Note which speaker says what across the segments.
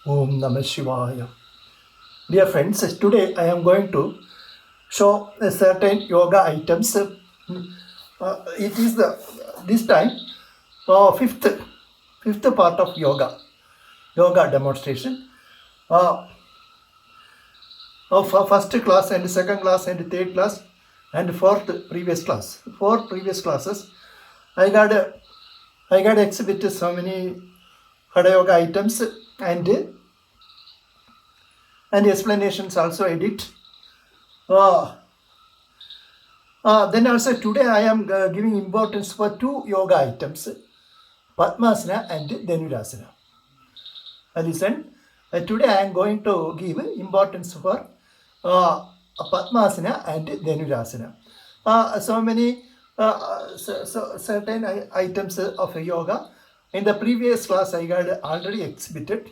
Speaker 1: Om Namah Shivaya. Dear friends, today I am going to show a certain yoga items. It is this time fifth part of yoga demonstration. Uh, of first class and second class and third class and four previous classes. I got exhibited so many Hatha yoga items and explanations also I did. Uh, then also today I am giving importance for two yoga items, Padmasana and Dhanurasana. Listen, today I am going to give importance for Padmasana and Dhanurasana. So many certain items of yoga. In the previous class I got already exhibited.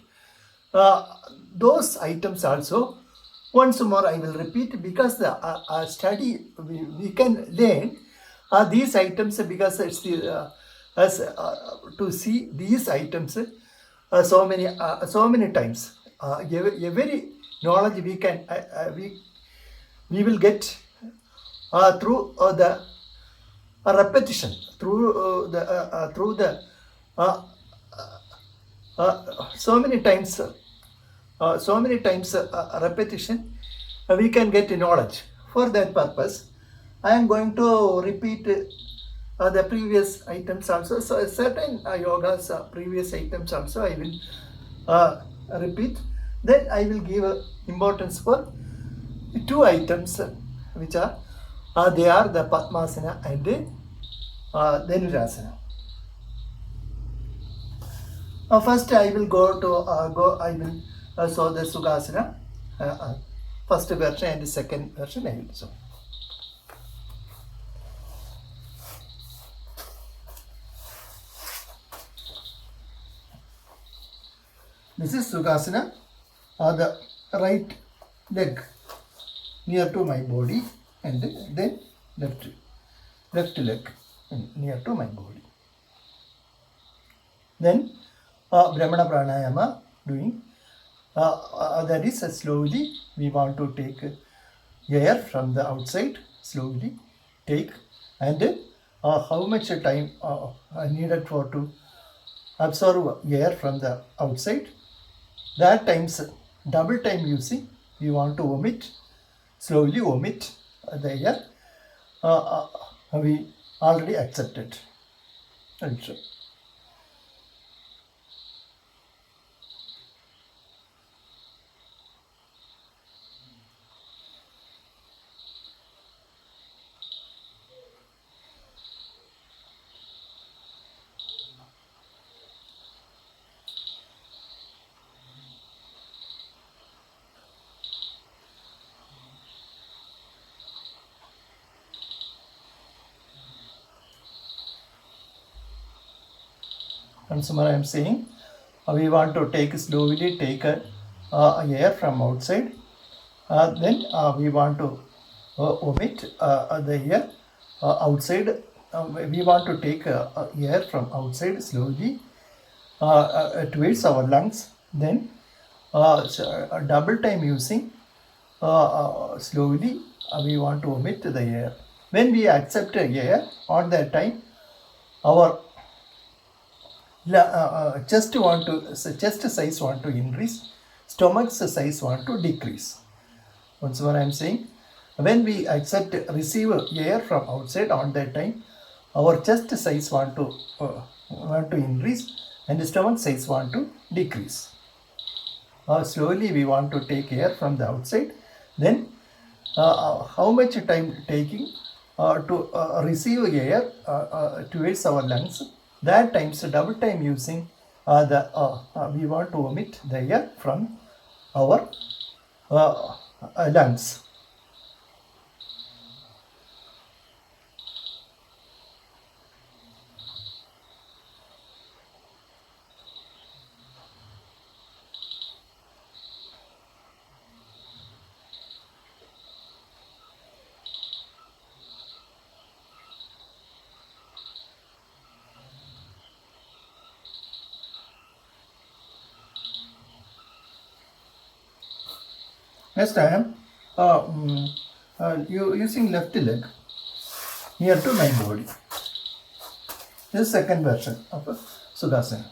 Speaker 1: Those items also once more I will repeat because the study we can learn these items because it's the as to see these items so many times every knowledge we can we will get through the repetition through the uh, so many times repetition, we can get knowledge. For that purpose, I am going to repeat the previous items also. So certain yogas, previous items also I will repeat. Then I will give importance for two items which are they are the Padmasana and Dhanurasana. First, I will I will show the Sukhasana, first version and the second version. I will show. This is Sukhasana, the right leg near to my body, and then left leg near to my body. Then Brahmana Pranayama doing. That is slowly we want to take air from the outside, slowly take, and how much time needed for to absorb air from the outside. That times double time using we want to omit, slowly omit the air we already accepted. Also. Once more I am saying, we want to take slowly take air from outside. Then we want to omit the air outside. We want to take air from outside slowly towards our lungs. Then double time using slowly we want to omit the air. When we accept air, on that time our chest size want to increase, stomach size want to decrease. Once more I am saying, when we receive air from outside, on that time our chest size want to increase and stomach size want to decrease. Slowly we want to take air from the outside. Then how much time taking to receive air towards our lungs, that times double time using we want to omit the air from our lungs. Next I am using left leg near to my body. This is second version of Sukhasana.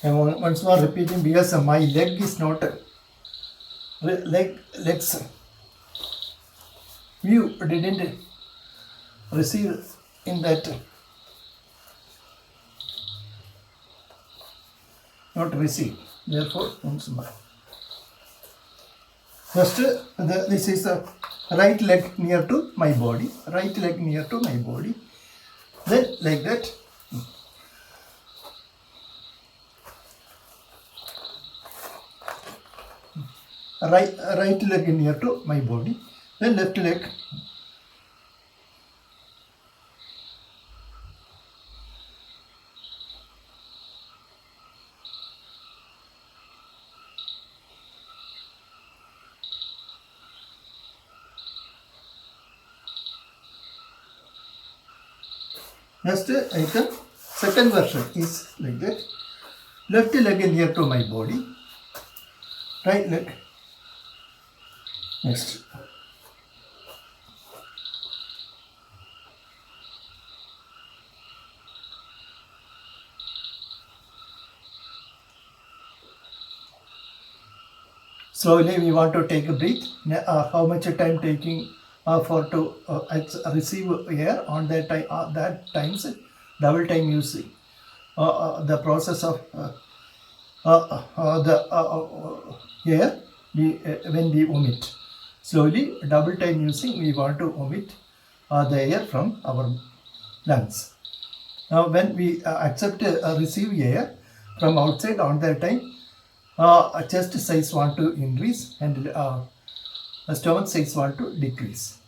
Speaker 1: And once more repeating, because my leg is not legs view didn't receive in that, not receive. Therefore, once more. First, this is the right leg near to my body. Right leg near to my body. Then like that. Right leg near to my body, then left leg. Next item, second version is like that. Left leg near to my body, right leg. Next. Slowly we want to take a breath. How much time taking for to receive air on that time? That times double time using the process of the air when we omit. Slowly double time using we want to omit the air from our lungs. Now when we accept receive air from outside on that time, chest size want to increase and stomach size want to decrease.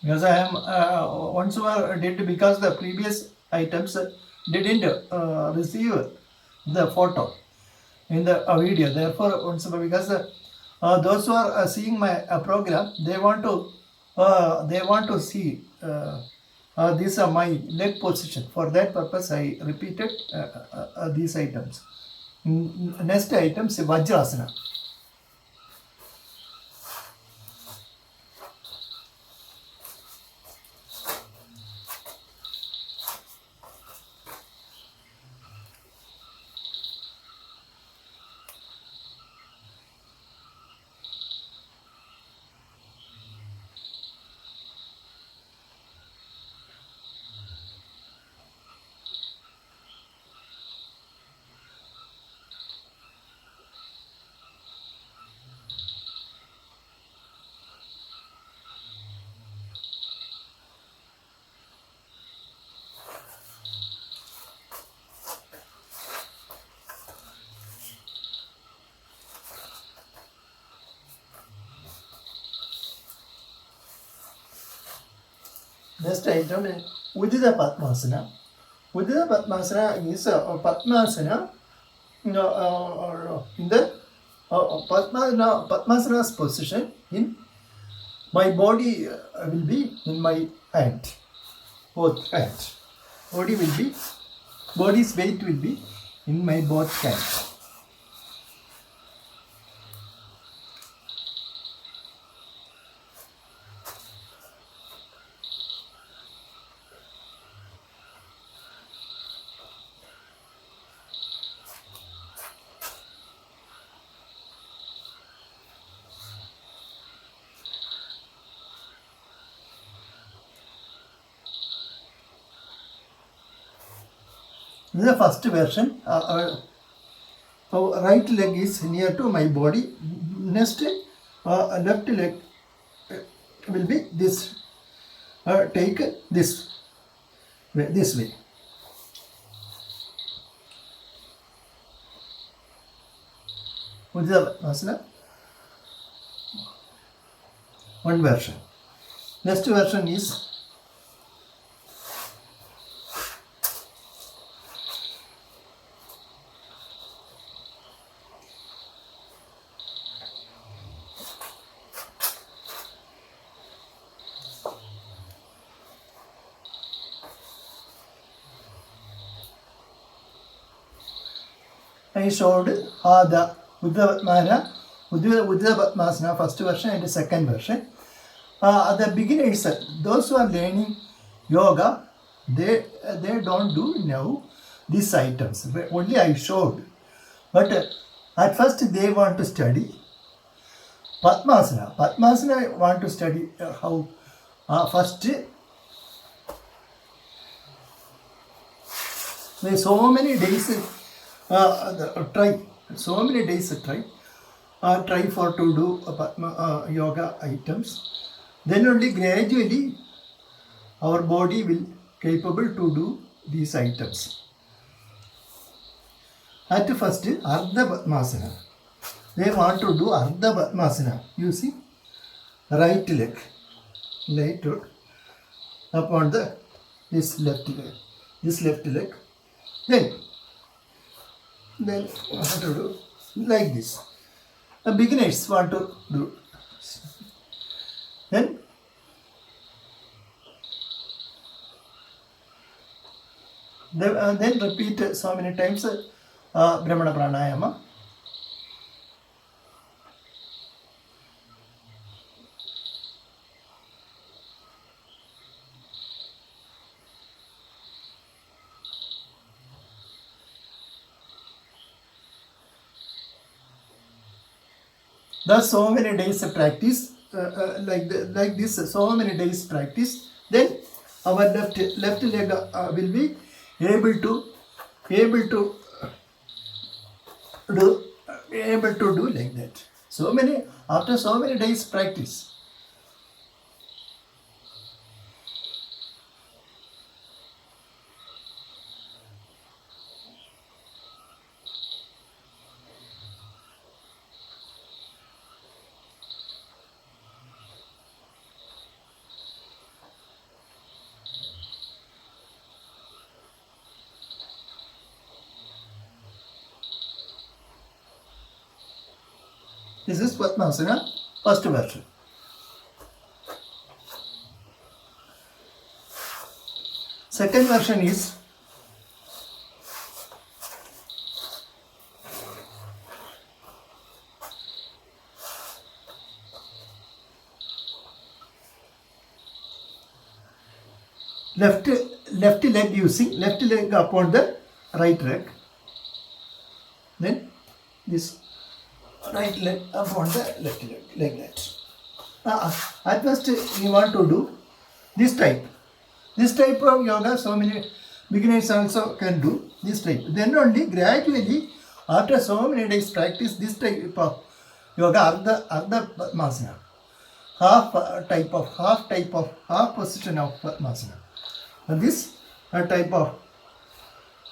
Speaker 1: Because I am once more did, because the previous items didn't receive the photo in the video. Therefore, once more, because those who are seeing my program, they want to see these are my leg position. For that purpose, I repeated these items. Next item is Vajrasana. Next item is Udita Padmasana. Udita Padmasana is Padmasana in the Padmasana's position in my body will be in my hand, both hands. Body's weight will be in my both hands. This is the first version. Our right leg is near to my body. Next, left leg will be this. Take this way. This way. Ujjayi Padmasana. One version. Next version is I showed the Ujjayi Padmasana first version and second version. The beginners, those who are learning yoga, they don't do now these items. Only I showed. But at first they want to study Padmasana. Padmasana want to study how first so many days try. So many days try for to do yoga items. Then only gradually our body will capable to do these items. At first, Ardha Padmasana. They want to do Ardha Padmasana. You see, right leg, light upon this left leg. Then what to do? Like this. The beginners want to do. Then repeat so many times Brahmana Pranayama. Thus so many days of practice like this, so many days practice, then our left leg will be able to do like that. After so many days practice. This is Padmasana, first version. Second version is left leg, using left leg upon the right leg. Then this right leg upon the left leg, like that. At first we want to do this type of yoga. So many beginners also can do this type. Then only gradually, after so many days practice, this type of yoga, Ardha Padmasana, half position of Padmasana. And this type of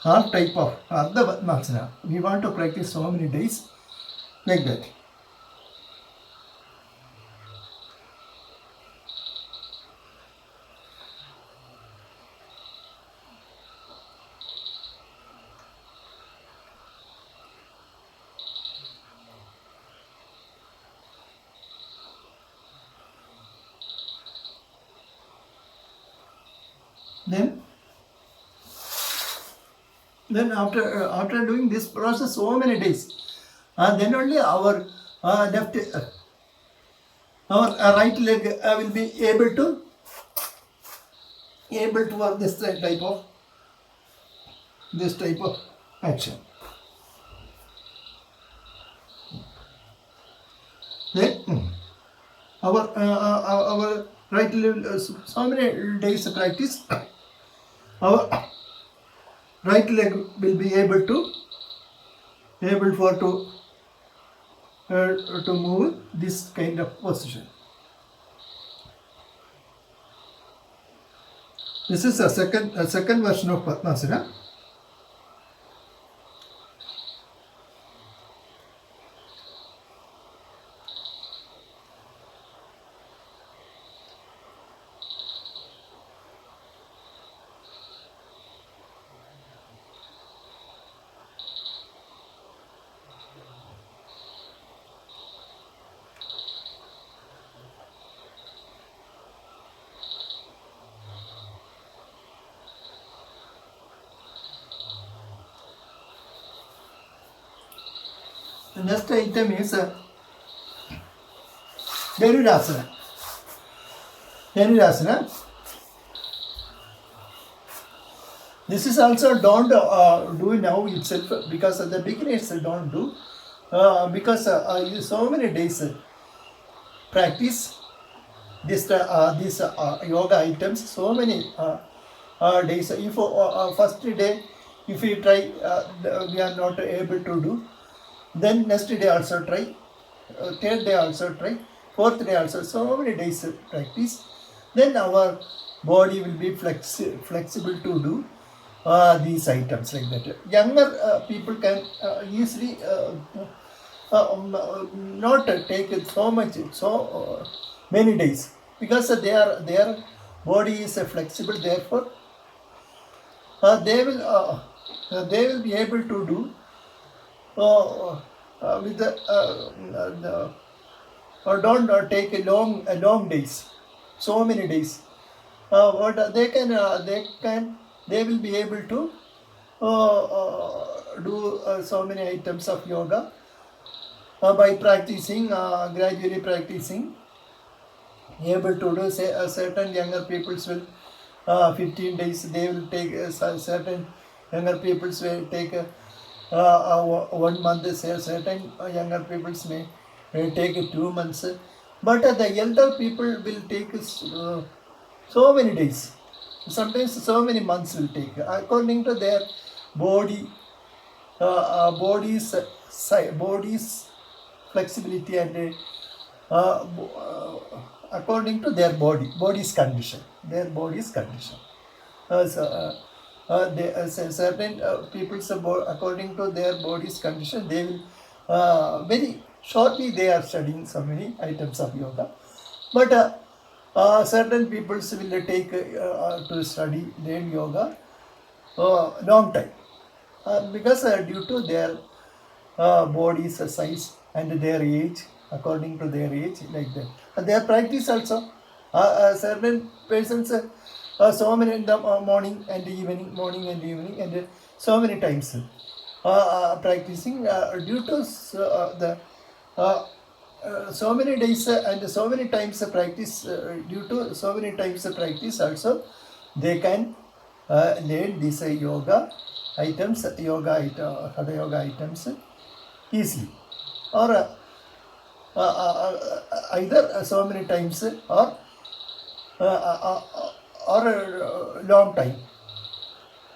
Speaker 1: Ardha Padmasana, we want to practice so many days like that. Then after doing this process so many days, then only our right leg will be able to work this type of action. Then our right leg, so many days of practice, our right leg will be able to move this kind of position. This is a second version of Padmasana. The next item is Dhanurasana. Dhanurasana. This is also don't do now itself, because the beginners don't do, because so many days practice these yoga items, so many days. If first day if we try, we are not able to do, then next day also try, third day also try, fourth day also, so many days practice, then our body will be flexible to do these items like that. Younger people can easily not take it so much, many days, because their body is flexible, therefore they will be able to do with don't take a long days, so many days. What they will be able to do so many items of yoga by practicing, gradually practicing, able to do. Say certain younger peoples will 15 days they will take, certain younger peoples will take 1 month, say certain younger peoples may take 2 months, but the elder people will take so many days, sometimes so many months will take, according to their body, body's flexibility, and according to their body's condition. Certain people, according to their body's condition, they will very shortly they are studying so many items of yoga, but certain people will take to study learn yoga long time, because due to their body's size and their age, according to their age, like that. Their practice also, certain persons so many in the morning and evening, and so many times practicing due to the so many days and so many times practice, due to so many times practice also, they can learn these yoga items, Hatha yoga items easily, or either so many times, or a long time,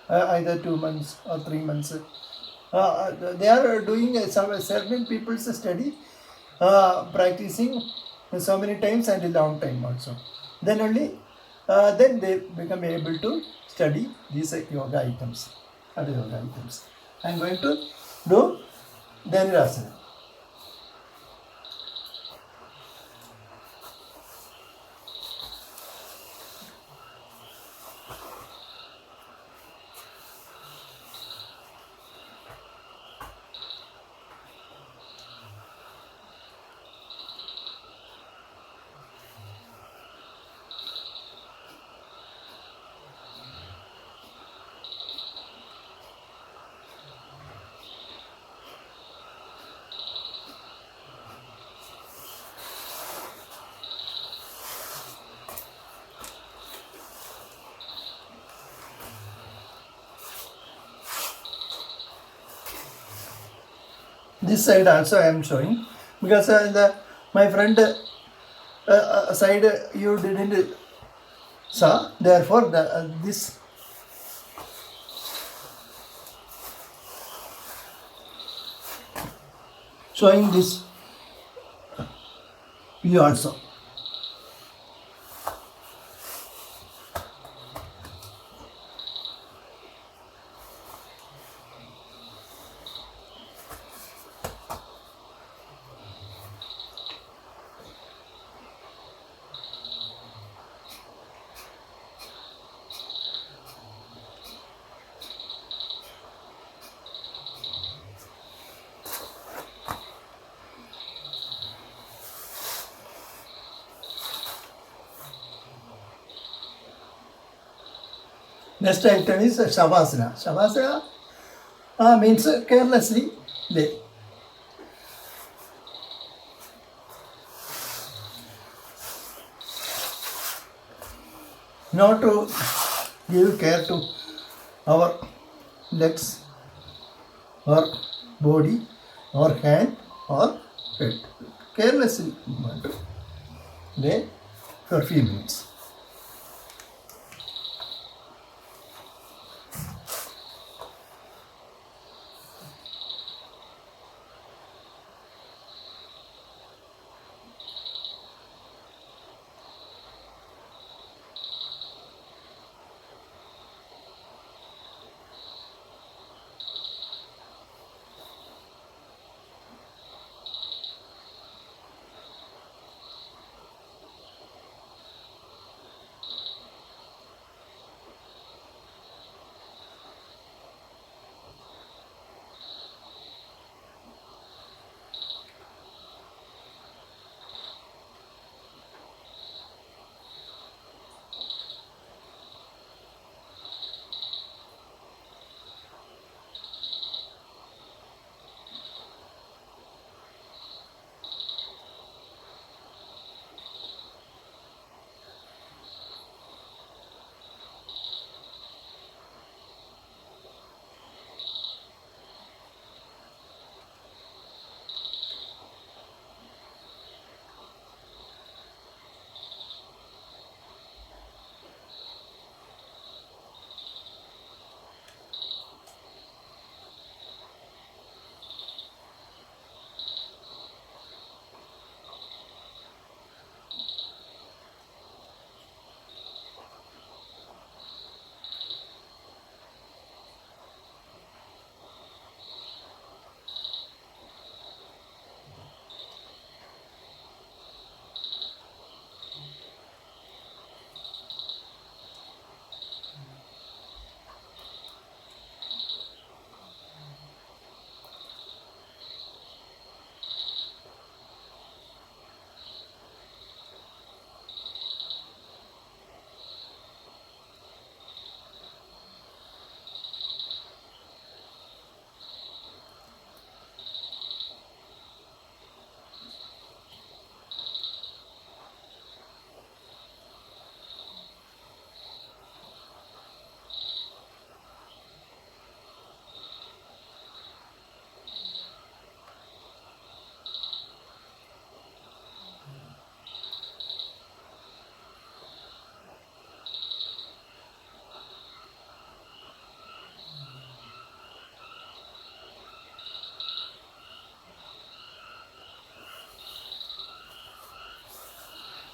Speaker 1: either 2 months or 3 months. They are doing some certain people's study, practicing so many times and a long time also. Then only then they become able to study these yoga items, other yoga items. I am going to do Dhanurasana. This side also I am showing, because my friend side you didn't saw, therefore this showing this view also. Next item is Shavasana. Shavasana means carelessly lay. Not to give care to our legs or body or hand or head. Carelessly lay for few minutes.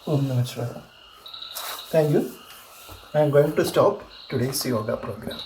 Speaker 1: Om Namah Shivaya. Thank you. I am going to stop today's yoga program.